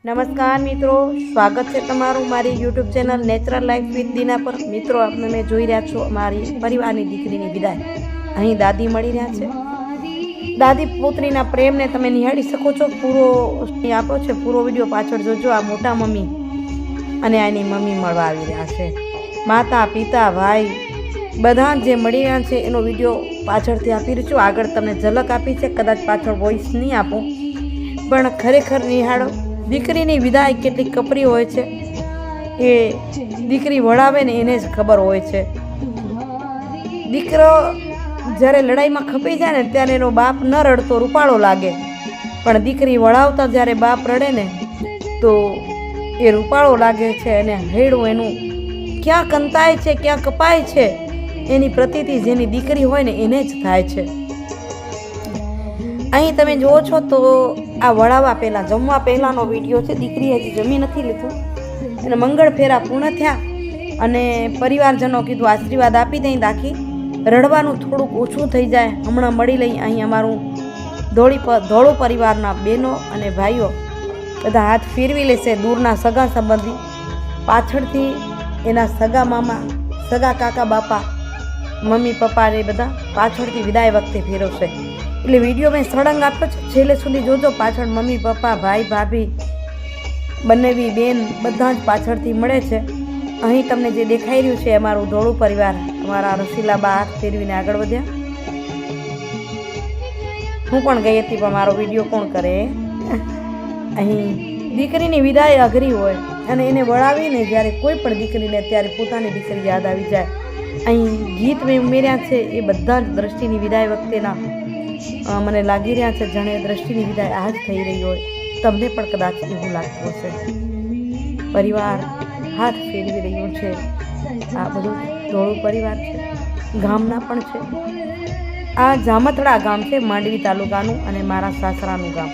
નમસ્કાર મિત્રો, સ્વાગત છે તમારું મારી YouTube channel natural life with Deena પર। મિત્રો, આપણે મેં જોઈ રહ્યા છો મારી પરિવારની દીકરીની વિદાય। અહીં દાદી મળી રહ્યા છે। દાદી પુત્રીના પ્રેમને તમે નિહાળી શકો છો। પૂરો આપ્યો છે, પૂરો વિડીયો પાછળ જોજો। આ મોટા મમ્મી અને આની મમ્મી મળવા આવી રહ્યા છે। માતા પિતા ભાઈ બધા જે મળી રહ્યા છે એનો વિડીયો પાછળથી આપી રહ્યું છું। આગળ તમને ઝલક આપી છે, કદાચ પાછળ વોઇસ નહીં આપું, પણ ખરેખર નિહાળો। દીકરીની વિદાય કેટલી કપરી હોય છે એ દીકરી વળાવે ને એને જ ખબર હોય છે। દીકરો જ્યારે લડાઈમાં ખપી જાય ને ત્યારે એનો બાપ ન રડતો રૂપાળો લાગે, પણ દીકરી વળાવતા જ્યારે બાપ રડે ને તો એ રૂપાળો લાગે છે અને હૈડું એનું ક્યાં કંતાય છે, ક્યાં કપાય છે એની પ્રતીતિ જેની દીકરી હોય ને એને જ થાય છે। અહીં તમે જુઓ છો તો આ વળાવવા પહેલાં, જમવા પહેલાંનો વિડીયો છે। દીકરી હજી જમી નથી લીધું અને મંગળ ફેરા પૂર્ણ થયા અને પરિવારજનો કીધું આશીર્વાદ આપી દઈ દાખી, રડવાનું થોડુંક ઓછું થઈ જાય, હમણાં મળી લઈ। અહીં અમારું ધોળું પરિવારના બહેનો અને ભાઈઓ બધા હાથ ફેરવી લેશે। દૂરના સગા સંબંધી પાછળથી એના સગા મામા, સગા કાકા બાપા, મમ્મી પપ્પા એ બધા પાછળથી વિદાય વખતે ફેરવશે। એટલે વિડીયો મેં સળંગ આપ્યો છે, છેલ્લે સુધી જોજો। પાછળ મમ્મી પપ્પા, ભાઈ ભાભી, બંનેવી બેન બધા જ પાછળથી મળે છે। અહીં તમને જે દેખાઈ રહ્યું છે અમારું ધોળું પરિવાર, અમારા રસીલા બા હાથ ફેરવીને આગળ વધ્યા। હું પણ ગઈ હતી પણ મારો વિડીયો કોણ કરે। અહીં દીકરીની વિદાય અઘરી હોય અને એને વળાવીને જ્યારે કોઈ પણ દીકરીને ત્યારે પોતાની દીકરી યાદ આવી જાય। અહીં ગીત મેં ઉમેર્યા છે એ બધા જ દ્રષ્ટિની વિદાય વખતેના મને લાગી રહ્યા છે જાણે દ્રષ્ટિની વિદાય આ જ થઈ રહી હોય। તમને પણ કદાચ એવું લાગતું હશે। પરિવાર હાથ ફેરવી રહ્યો છે। આ બધું ધોળું પરિવાર છે, ગામના પણ છે। આ જામથડા ગામ છે, માંડવી તાલુકાનું અને મારા સાસરાનું ગામ।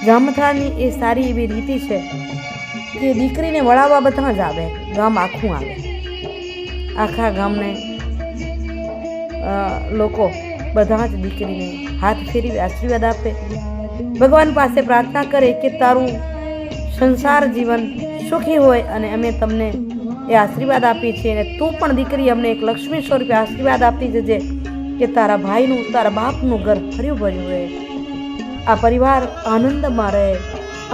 જામથડાની એ સારી એવી રીતિ છે કે દીકરીને વળાવવા બધા જ આવે, ગામ આખું આવે। આખા ગામને લોકો બધા જ દીકરીને હાથ ફેરવી આશીર્વાદ આપે, ભગવાન પાસે પ્રાર્થના કરે કે તારું સંસાર જીવન સુખી હોય અને અમે તમને એ આશીર્વાદ આપીએ છીએ। અને તું પણ દીકરી અમને એક લક્ષ્મી સ્વરૂપે આશીર્વાદ આપતી જજે કે તારા ભાઈનું, તારા બાપનું ઘર હર્યું ભર્યું રહે, આ પરિવાર આનંદમાં રહે।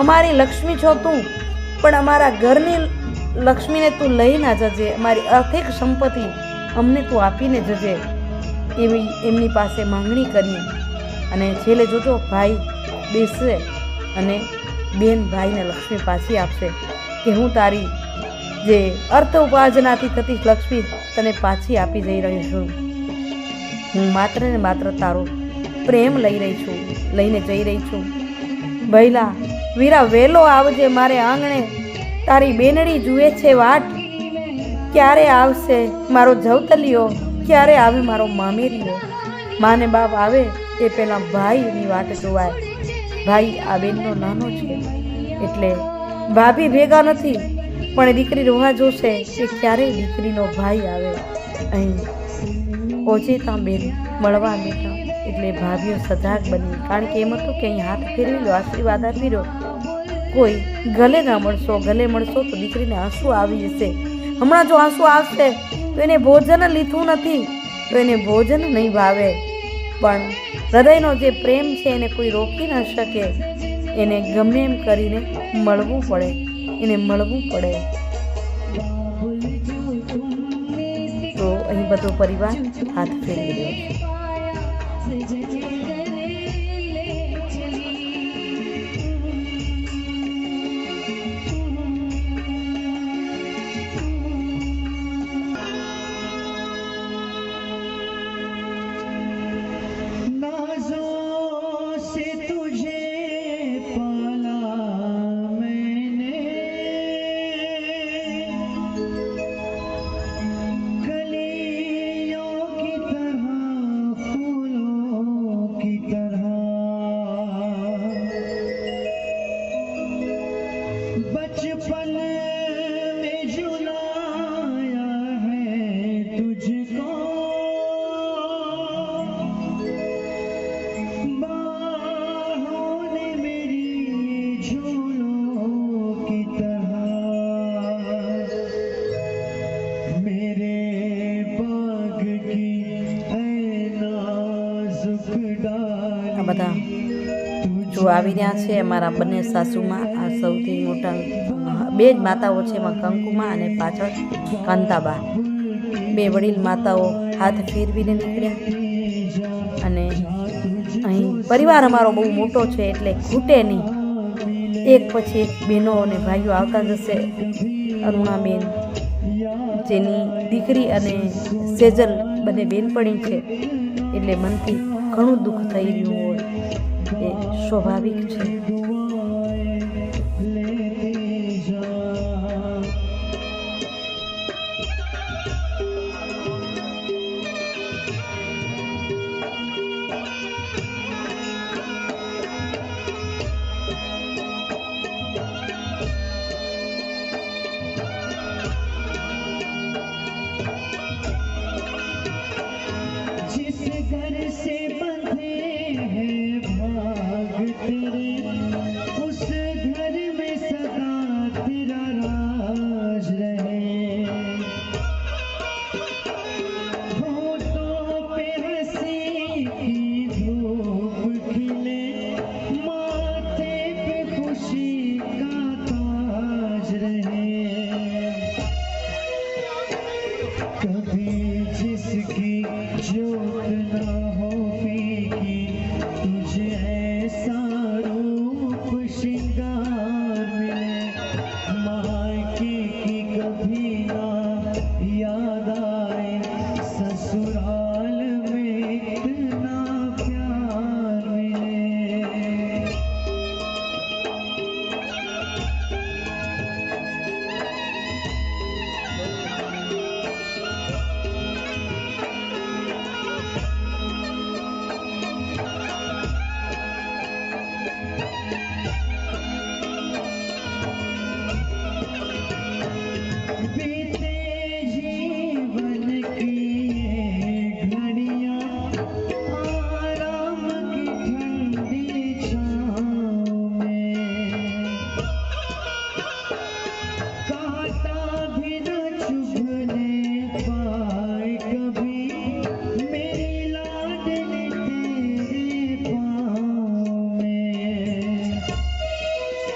અમારી લક્ષ્મી છો તું, પણ અમારા ઘરની લક્ષ્મીને તું લઈ ના જજે, અમારી આર્થિક સંપત્તિ અમને તું આપીને જજે, એવી એમની પાસે માંગણી કરી। અને છેલ્લે જોજો ભાઈ બેસશે અને બેન ભાઈને લક્ષ્મી પાછી આપશે કે હું તારી જે અર્થ ઉપાર્જનાથી થતી લક્ષ્મી તને પાછી આપી જઈ રહી છું। હું માત્ર ને માત્ર તારો પ્રેમ લઈને જઈ રહી છું। ભૈલા વીરા વેલો આવજે મારે આંગણે, તારી બેનડી જુએ છે વાટ, ક્યારે આવશે મારો જવતલિયો, ક્યારે આવે મારો મામેરીઓ। માને બાપ આવે એ પહેલાં ભાઈની વાટ જોવાય। ભાઈ આ બેનનો નાનો છે એટલે ભાભી ભેગા નથી, પણ દીકરી રોવા જોશે કે ક્યારે દીકરીનો ભાઈ આવે। અહીં ઓચેતા બેન મળવા બેઠા એટલે ભાભીઓ સજાગ બની, કારણ કે એમ હતું કે અહીં હાથ ફેરવી લો, આશીર્વાદ આપી દો, કોઈ ગલે ના મળશો, ગલે મળશો તો દીકરીને આંસુ આવી જશે। હમણાં જો આંસુ આવશે તો એને ભોજન લીધું નથી તો એને ભોજન નહીં ભાવે, પણ હૃદયનો જે પ્રેમ છે એને કોઈ રોકી ન શકે, એને ગમે એમ કરીને મળવું પડે, એને મળવું પડે। તો અહીં બધો પરિવાર હાથ ફેરવી રહ્યો છે। જો આવી રહ્યા છે અમારા બંને સાસુમાં. આ સૌથી મોટા બે જ માતાઓ છે, એમાં કંકુમાં અને પાછળ કાંતાબા. બે વડીલ માતાઓ હાથ ફેરવીને નીકળ્યા. અને અહીં પરિવાર અમારો બહુ મોટો છે એટલે ખૂટે નહીં. એક પછી એક બહેનો અને ભાઈઓ આવતા જશે. અરુણાબેન જેની દીકરી અને સેજલ બંને બેનપણી છે એટલે મનથી ઘણું દુઃખ થઈ રહ્યું હોય એ સ્વાભાવિક છે.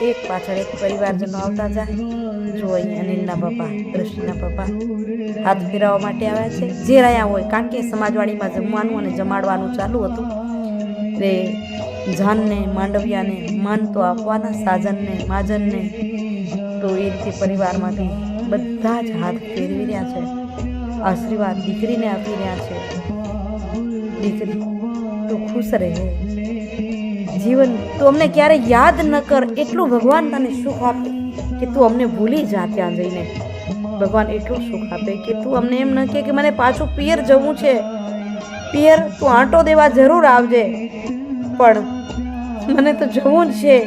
એક પાછળ એક પરિવારજનો આવતા જાય. જો અહીં અનિલના પપ્પા, દ્રષ્ટિના પપ્પા હાથ ફેરવવા માટે આવ્યા છે. જે રહ્યા હોય, કારણ કે સમાજવાડીમાં જમવાનું અને જમાડવાનું ચાલુ હતું એટલે જાનને, માંડવિયાને માન તો આપવાના, સાજનને, માજનને. તો એ રીતે પરિવારમાંથી બધા જ હાથ ફેરવી રહ્યા છે. આશીર્વાદ દીકરીને આપી રહ્યા છે. દીકરી તું ખુશ રહે. જીવન તું અમને ક્યારે યાદ ન કર, એટલું ભગવાન તને સુખ આપે કે તું અમને ભૂલી જા. ત્યાં જઈને ભગવાન એટલું સુખ આપે કે તું અમને એમ ન કે મને પાછું પિયર જવું છે. પિયર તું આંટો દેવા જરૂર આવજે, પણ મને તો જવું જ છે.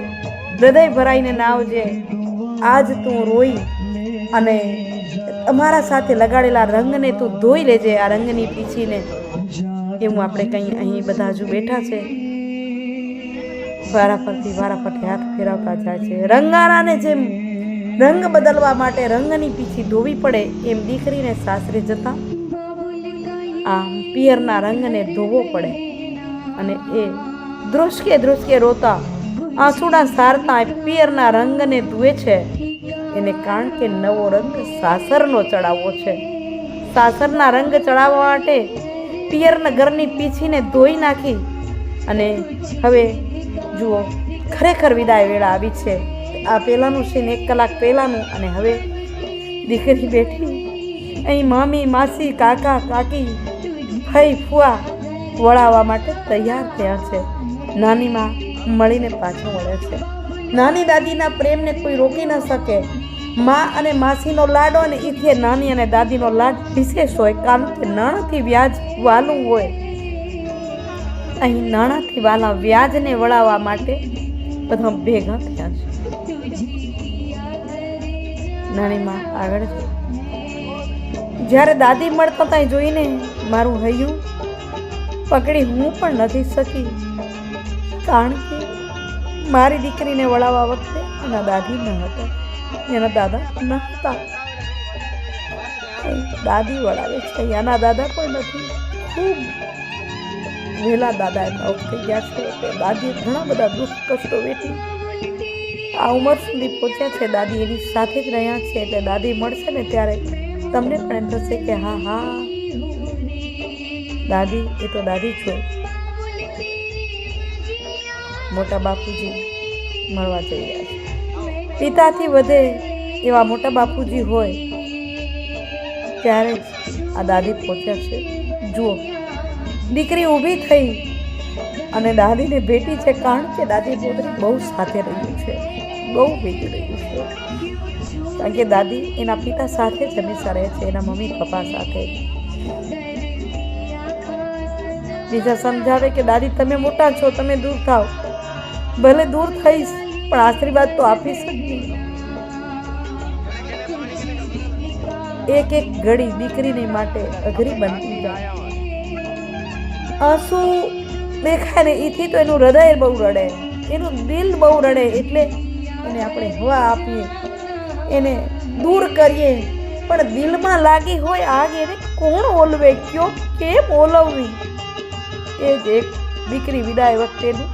હૃદય ભરાઈને ના આવજે. આજ તું રોઈ અને અમારા સાથે લગાડેલા રંગને તું ધોઈ લેજે, આ રંગની પીછીને. એવું આપણે કંઈ અહીં બધા હજુ બેઠા છે, વારાફરતી હાથ ફેરવતા જાય છે. રંગારાને જેમ રંગ બદલવા માટે રંગની પીછી ધોવી પડે, એમ દીકરીને સાસરે જતા આ પિયરના રંગને ધોવો પડે. અને એ ધ્રુસકે ધ્રુસકે રોતા, આંસુડા સારતા પિયરના રંગને ધુએ છે. એને કારણ કે નવો રંગ સાસરનો ચડાવવો છે. સાસરના રંગ ચડાવવા માટે પિયરના ઘરની પીછીને ધોઈ નાખી. અને હવે જુઓ, ખરેખર વિદાય વેળા આવી છે. આ પહેલાંનું સીન 1 કલાક પહેલાંનું. અને હવે દીકરી બેઠી અહીં મામી, માસી, કાકા, કાકી, ભાઈ, ફુવા વળાવવા માટે તૈયાર થયા છે. નાનીમાં મળીને પાછું વળે છે. નાની દાદીના પ્રેમને કોઈ રોકી ન શકે. મા અને માસીનો લાડો અને ઈથે નાની અને દાદીનો લાડ વિશેષ હોય, કારણ કે નાણાંથી વ્યાજ વાલું હોય. અહીં નાણાંથી વાલા વ્યાજને વળાવવા માટે બધા ભેગા થયા છે. નાનીમાં આગળ છે. જ્યારે દાદી મળતા ત્યાં જોઈને મારું હૈયું પકડી હું પણ નથી શકી, કારણ કે મારી દીકરીને વળાવવા વખતે એના દાદી ન હતા, એના દાદા ન હતા. દાદી વળાવે છે, એના દાદા પણ નથી. ખૂબ વહેલા દાદા એમના ઓફ થઈ ગયા છે. એટલે દાદીએ ઘણા બધા દુઃખ કષ્ટો વેઠી આ ઉંમર સુધી પહોંચ્યા છે. દાદી એની સાથે જ રહ્યા છે. એટલે દાદી મળશે ને ત્યારે તમને પણ એમ થશે કે હા હા દાદી એ તો દાદી છો. મોટા બાપુજી મળવા જઈ રહ્યા છે. પિતાથી વધે એવા મોટા બાપુજી હોય ત્યારે જ આ દાદી પહોંચ્યા છે. જુઓ, દીકરી ઊભી થઈ અને દાદીને ભેટી છે, કારણ કે દાદી પોતાની બહુ સાથે રહ્યું છે, બહુ ભેગી રહ્યું છે. કારણ કે દાદી એના પિતા સાથે જ હંમેશા રહે છે, એના મમ્મી પપ્પા સાથે. બીજા સમજાવે કે દાદી તમે મોટા છો, તમે દૂર થાવ. ભલે દૂર થઈશ પણ આશીર્વાદ તો આપીશ જ નહીં. એક એક ઘડી દીકરીની માટે અઘરી બનતી જાય. આંસુ દેખાય ને એથી તો એનું હૃદય બહુ રડે, એનું દિલ બહુ રડે. એટલે એને આપણે હવા આપીએ, એને દૂર કરીએ, પણ દિલમાં લાગી હોય આગ એને કોણ ઓલવે, કયો કેમ ઓલવવી? એ જ એક દીકરી વિદાય વખતેનું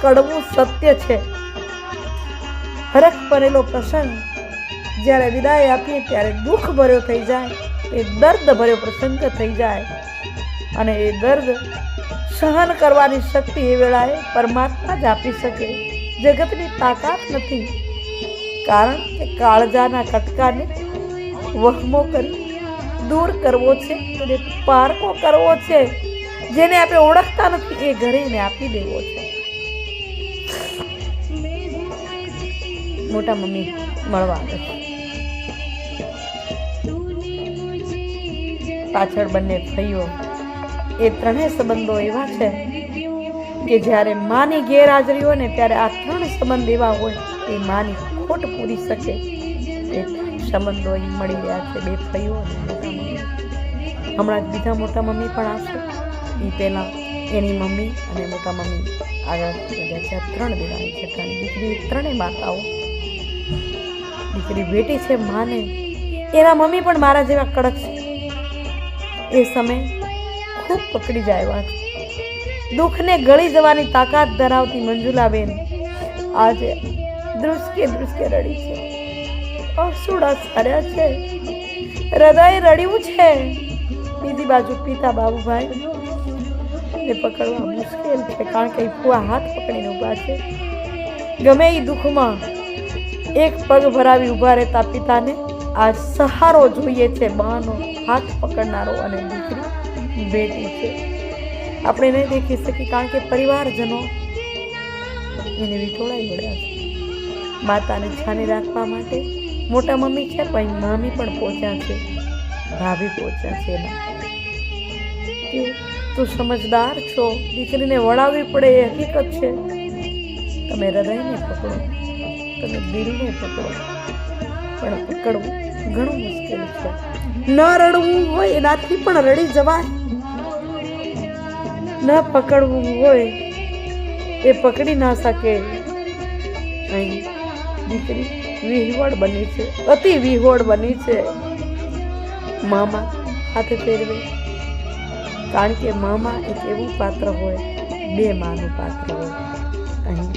કડવું સત્ય છે. હરખ ભરેલો પ્રસંગ જ્યારે વિદાય આપીએ ત્યારે દુઃખ ભર્યો થઈ જાય, એ દર્દ ભર્યો પ્રસંગ થઈ જાય. અને એ દર્દ સહન કરવાની શક્તિ એ વેળાએ પરમાત્મા જ આપી શકે. જગતની તાકાત નથી. કારણ કે કાળજાના કટકાને વહમો કરી દૂર કરવો છે, એને પારકો કરવો છે. જેને આપણે ઓળખતા નથી એ ઘરે એને આપી દેવો છે. મોટા મમ્મી મળવા આવે છે. પાછળ બંને ભાઈઓ, એ ત્રણેય સંબંધો એવા છે કે જ્યારે માની ગેરહાજરી હોય ને ત્યારે આ ત્રણ સંબંધ એવા હોય એ માની ખોટ પૂરી શકે. એ સંબંધો એ મળી રહ્યા છે, બે ભાઈઓ અને મોટા મમ્મી. હમણાં જ બીજા મોટા મમ્મી પણ આવશે. એ પહેલાં એની મમ્મી અને મોટા મમ્મી આગળ વધ્યા છે. ત્રણ દેવાની છે, ત્રણ દીકરી, ત્રણેય માતાઓ. દીકરી બેટી છે માને, એના મમ્મી પણ મારા જેવા કડક છે. એ સમય ખૂબ પકડી જાય એવા છે. દુઃખને ગળી જવાની તાકાત ધરાવતી મંજુલાબેન આજે ધ્રુસકે ધ્રુસકે રડી છે. અસુડા સાર્યા છે, હૃદય રડ્યું છે. બીજી બાજુ પિતા બાબુભાઈ ને પકડવા મુશ્કેલ છે, કારણ કે ફુવા હાથ પકડીને ઊભા છે. ગમે એ દુઃખમાં એક પગ ભરાવી ઊભા રહેતા પિતાને આજ સહારો જોઈએ છે, બાનો હાથ પકડનારો. અને દીકરી બેટી છે. આપણે નહીં દેખી શકીએ કારણ કે પરિવારજનો એને વિટોળાઈ પડ્યા છે. માતાને છાની રાખવા માટે મોટા મમ્મી છે, પણ મામી પણ પહોંચ્યા છે, ભાભી પહોંચ્યા છે. કે તું સમજદાર છો, દીકરીને વળાવવી પડે એ હકીકત છે. તમે હૃદયને પકડો, તમે દિલને પકડો, પણ પકડવું ઘણું મુશ્કેલ છે. ન રડવું હોય એનાથી પણ રડી જવાય, ન પકડવું હોય એ પકડી ના શકે. અહીં દીકરી વિહવળ બની છે, અતિ વિહવળ બની છે. મામા હાથે ફેરવે, કારણ કે મામા એક એવું પાત્ર હોય, બે માનું પાત્ર હોય. અહીં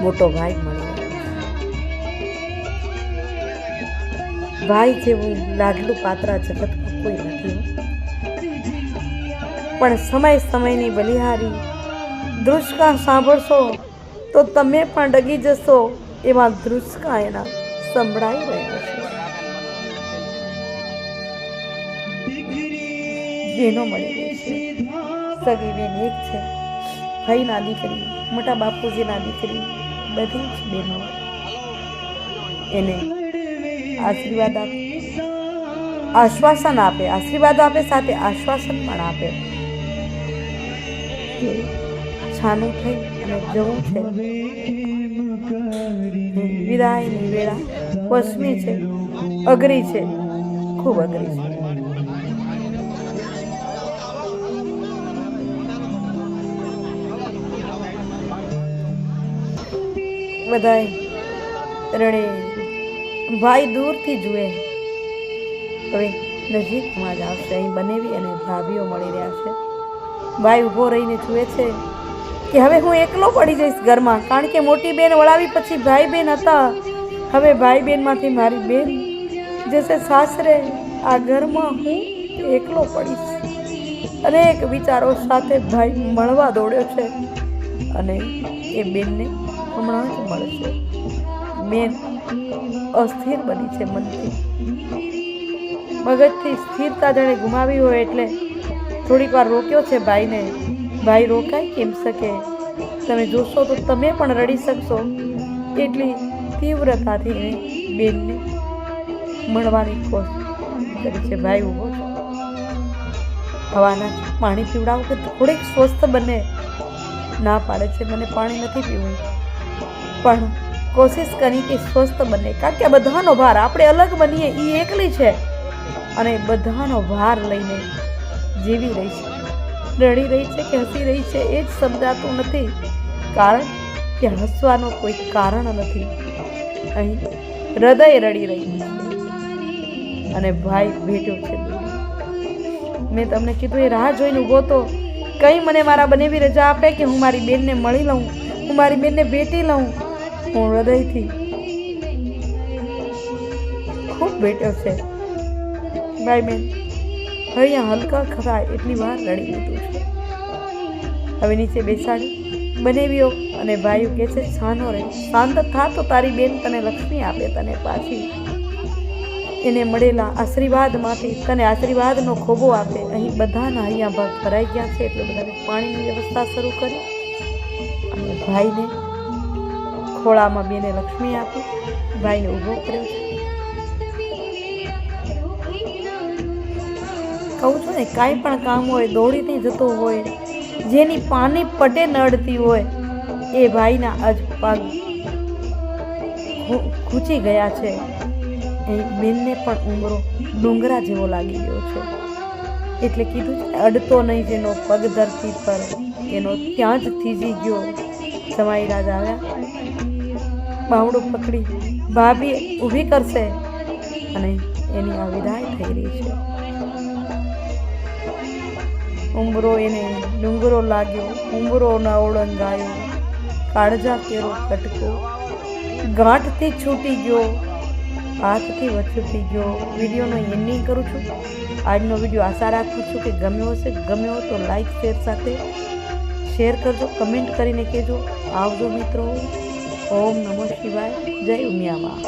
મોટો ભાઈ મળ્યો. ભાઈ જેવું લાડલું પાત્ર જગતમાં કોઈ નથી. પણ સમય સમયની બલિહારી ધ્રુસકા સાંભળશો તો તમે પણ ડગી જશો. એવા ધ્રુસકા એના સંભળાઈ રહ્યા છે. બહેનો મળી રહી છે. સગી બેન એક છે, ભાઈના દીકરી, મોટા બાપુજીના દીકરી, બધી જ બહેનો એને આશીર્વાદ આપે, આશ્વાસન આપે. આશીર્વાદ આપે સાથે આશ્વાસન પણ આપે કે છાનું થઈ અને જવું છે. વિદાયની વેળા વસમી છે, અઘરી છે, ખૂબ અઘરી છે. બધાય રડે, ભાઈ દૂરથી જુએ. હવે નજીકમાં જ આવશે. અહીં બનેવી અને ભાભીઓ મળી રહ્યા છે. ભાઈ ઊભો રહીને જુએ છે કે હવે હું એકલો પડી જઈશ ઘરમાં, કારણ કે મોટી બેન વળાવી પછી ભાઈ બેન હતા. હવે ભાઈ બેનમાંથી મારી બેન જશે સાસરે, આ ઘરમાં હું એકલો પડીશ. અનેક વિચારો સાથે ભાઈ મળવા દોડ્યો છે અને એ બેનને હમણાં જ મળશે. બેન અસ્થિર બની છે મનથી, મગજથી સ્થિરતા જાણે ગુમાવી હોય એટલે થોડીક વાર રોક્યો છે ભાઈને. ભાઈ રોકાઈ કેમ શકે? તમે જોશો તો તમે પણ રડી શકશો. એટલી તીવ્રતાથી એને બેનને મળવાની કોશિશ કરી છે. ભાઈ ઊભો છે, હવાના પાણી પીવડાવું કે થોડીક સ્વસ્થ બને. ના પાડે છે, મને પાણી નથી પીવું, પણ કોશિશ કરી કે સ્વસ્થ બને, કારણ કે આ બધાનો ભાર, આપણે અલગ બનીએ એ એકલી છે અને બધાનો ભાર લઈને જીવી રહી છે. રડી રહી છે કે હસી રહી છે એ જ સમજાતું નથી, કારણ કે હસવાનો કોઈ કારણ નથી. અહીં હૃદય રડી રહ્યું છે અને ભાઈ ભેટ્યો છે. મેં તમને કીધું એ રાહ જોઈને ઊભો તો, કંઈ મને મારા બનેવી રજા આપે કે હું મારી બેનને મળી લઉં, હું મારી બેનને ભેટી લઉં. હું હૃદયથી ખૂબ ભેટ્યો છે. ભાઈ બેન અહીંયા હલકા ખરાય એટલી વાર રડી લીધું છે. હવે નીચે બેસાડી બનેવીઓ અને ભાઈઓ કહે છે શાનો રહે, શાંત થા તો તારી બેન તને લક્ષ્મી આપે, તને પાછી એને મળેલા આશીર્વાદમાંથી તને આશીર્વાદનો ખોબો આપે. અહીં બધાના અહીંયા ભાગ ભરાઈ ગયા છે એટલે બધાને પાણીની વ્યવસ્થા શરૂ કરી અને ભાઈને ખોળામાં બેને લક્ષ્મી આપી, ભાઈને ઊભો કર્યો છે. કહું છું ને, કાંઈ પણ કામ હોય દોડીને જતો હોય, જેની પાની પટે નડતી હોય એ ભાઈના આજ પગ ખૂચી ગયા છે. એ બેનને પણ ઉંમરો ડુંગરા જેવો લાગી ગયો છે. એટલે કીધું છે અડતો નહીં જેનો પગ ધરતી પર, એનો ત્યાં જ થીજી ગયો. જમાઈ રાજ આવ્યા, બાવડું પકડી ભાભી ઊભી કરશે અને એની આ વિદાય થઈ રહી છે. ઉંબરો એને ડુંગરો લાગ્યો, ઉંબરો ન ઓળંગાયો, કાળજા કેરો કટકો ગાંઠથી છૂટી ગયો, હાથથી વછૂટી ગયો. વિડીયોનો એન્ડિંગ કરું છું. આજનો વિડીયો આશા રાખું છું કે ગમ્યો હશે. ગમ્યો તો લાઈક શેર સાથે શેર કરજો, કમેન્ટ કરીને કહેજો. આવજો મિત્રો. ઓમ નમઃ શિવાય. જય ઉમિયામાં.